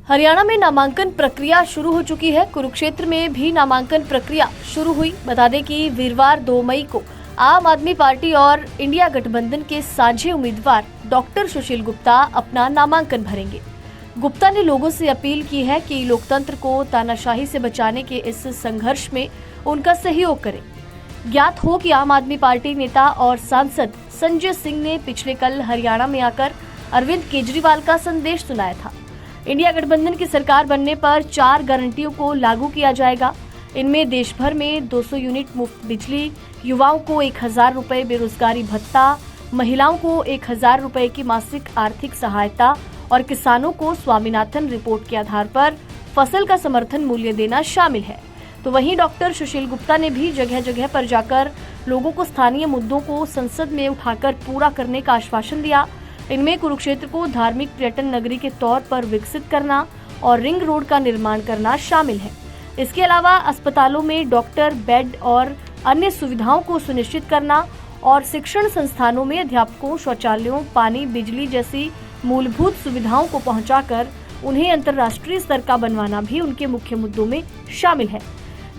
हरियाणा में नामांकन प्रक्रिया शुरू हो चुकी है। कुरुक्षेत्र में भी नामांकन प्रक्रिया शुरू हुई। बता दें कि वीरवार 2 मई को आम आदमी पार्टी और इंडिया गठबंधन के साझे उम्मीदवार डॉक्टर सुशील गुप्ता अपना नामांकन भरेंगे। गुप्ता ने लोगों से अपील की है कि लोकतंत्र को तानाशाही से बचाने के इस संघर्ष में उनका सहयोग करें। ज्ञात हो कि आम आदमी पार्टी नेता और सांसद संजय सिंह ने पिछले कल हरियाणा में आकर अरविंद केजरीवाल का संदेश सुनाया था। इंडिया गठबंधन की सरकार बनने पर 4 गारंटियों को लागू किया जाएगा। इनमें देश भर में 200 यूनिट मुफ्त बिजली, युवाओं को 1000 रुपए बेरोजगारी भत्ता, महिलाओं को 1000 रुपए की मासिक आर्थिक सहायता और किसानों को स्वामीनाथन रिपोर्ट के आधार पर फसल का समर्थन मूल्य देना शामिल है। तो वहीं डॉक्टर सुशील गुप्ता ने भी जगह जगह पर जाकर लोगों को स्थानीय मुद्दों को संसद में उठाकर पूरा करने का आश्वासन दिया। इनमें कुरुक्षेत्र को धार्मिक पर्यटन नगरी के तौर पर विकसित करना और रिंग रोड का निर्माण करना शामिल है। इसके अलावा अस्पतालों में डॉक्टर, बेड और अन्य सुविधाओं को सुनिश्चित करना और शिक्षण संस्थानों में अध्यापकों, शौचालयों, पानी, बिजली जैसी मूलभूत सुविधाओं को पहुंचाकर उन्हें अंतर्राष्ट्रीय स्तर का बनवाना भी उनके मुख्य मुद्दों में शामिल है।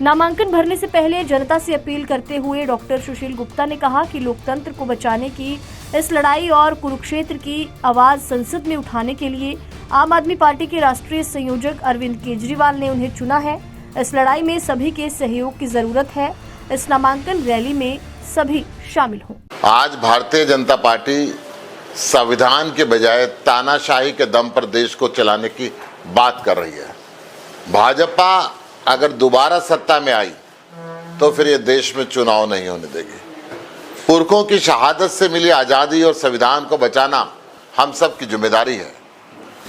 नामांकन भरने से पहले जनता से अपील करते हुए डॉक्टर सुशील गुप्ता ने कहा कि लोकतंत्र को बचाने की इस लड़ाई और कुरुक्षेत्र की आवाज संसद में उठाने के लिए आम आदमी पार्टी के राष्ट्रीय संयोजक अरविंद केजरीवाल ने उन्हें चुना है। इस लड़ाई में सभी के सहयोग की जरूरत है। इस नामांकन रैली में सभी शामिल हों। आज भारतीय जनता पार्टी संविधान के बजाय तानाशाही के दम पर देश को चलाने की बात कर रही है। भाजपा अगर दोबारा सत्ता में आई तो फिर ये देश में चुनाव नहीं होने देगी। पुरखों की शहादत से मिली आज़ादी और संविधान को बचाना हम सब की जिम्मेदारी है।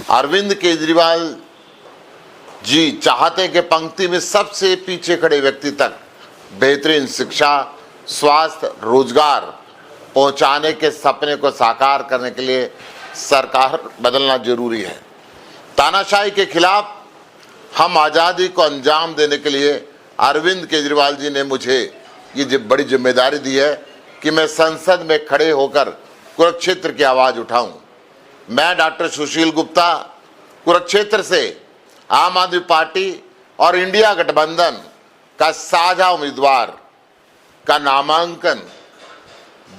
अरविंद केजरीवाल जी चाहते कि पंक्ति में सबसे पीछे खड़े व्यक्ति तक बेहतरीन शिक्षा, स्वास्थ्य, रोजगार पहुंचाने के सपने को साकार करने के लिए सरकार बदलना जरूरी है। तानाशाही के खिलाफ हम आज़ादी को अंजाम देने के लिए अरविंद केजरीवाल जी ने मुझे ये बड़ी जिम्मेदारी दी है कि मैं संसद में खड़े होकर कुरुक्षेत्र की आवाज़ उठाऊं। मैं डॉक्टर सुशील गुप्ता कुरुक्षेत्र से आम आदमी पार्टी और इंडिया गठबंधन का साझा उम्मीदवार का नामांकन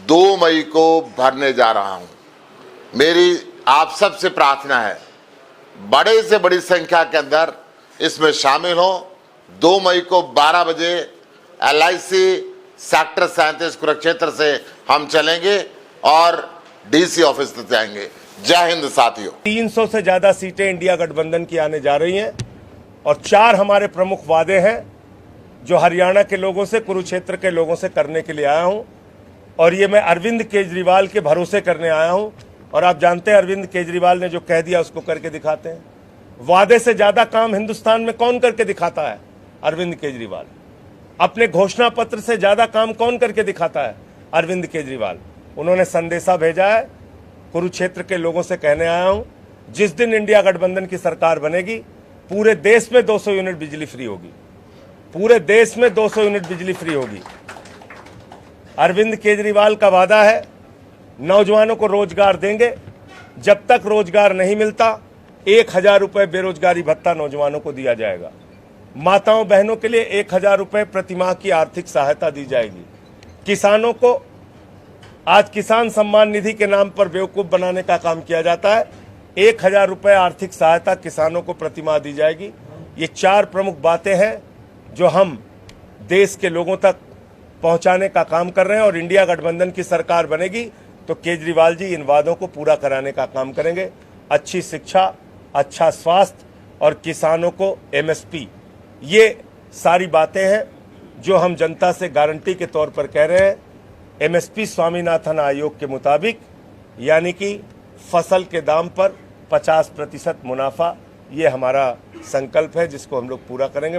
2 मई को भरने जा रहा हूं। मेरी आप सबसे प्रार्थना है, बड़े से बड़ी संख्या के अंदर इसमें शामिल हो। 2 मई को 12 बजे LIC सेक्टर 37 कुरुक्षेत्र से हम चलेंगे और DC ऑफिस तक जाएंगे। जय हिंद साथियों। 300 से ज्यादा सीटें इंडिया गठबंधन की आने जा रही हैं और 4 हमारे प्रमुख वादे हैं जो हरियाणा के लोगों से, कुरुक्षेत्र के लोगों से करने के लिए आया हूं और ये मैं अरविंद केजरीवाल के भरोसे करने आया हूं। और आप जानते हैं अरविंद केजरीवाल ने जो कह दिया उसको करके दिखाते हैं। वादे से ज्यादा काम हिंदुस्तान में कौन करके दिखाता है? अरविंद केजरीवाल। अपने घोषणा पत्र से ज्यादा काम कौन करके दिखाता है? अरविंद केजरीवाल। उन्होंने संदेशा भेजा है, कुरुक्षेत्र के लोगों से कहने आया हूं, जिस दिन इंडिया गठबंधन की सरकार बनेगी पूरे देश में 200 यूनिट बिजली फ्री होगी। पूरे देश में 200 यूनिट बिजली फ्री होगी। अरविंद केजरीवाल का वादा है, नौजवानों को रोजगार देंगे। जब तक रोजगार नहीं मिलता 1000 रुपए बेरोजगारी भत्ता नौजवानों को दिया जाएगा। माताओं बहनों के लिए 1000 रुपए प्रतिमाह की आर्थिक सहायता दी जाएगी। किसानों को आज किसान सम्मान निधि के नाम पर बेवकूफ बनाने का काम किया जाता है। 1000 रुपए आर्थिक सहायता किसानों को प्रतिमाह दी जाएगी। ये 4 प्रमुख बातें हैं जो हम देश के लोगों तक पहुंचाने का काम कर रहे हैं और इंडिया गठबंधन की सरकार बनेगी तो केजरीवाल जी इन वादों को पूरा कराने का काम करेंगे। अच्छी शिक्षा, अच्छा स्वास्थ्य और किसानों को MSP, ये सारी बातें हैं जो हम जनता से गारंटी के तौर पर कह रहे हैं। MSP स्वामीनाथन आयोग के मुताबिक, यानी कि फसल के दाम पर 50% मुनाफा, ये हमारा संकल्प है जिसको हम लोग पूरा करेंगे।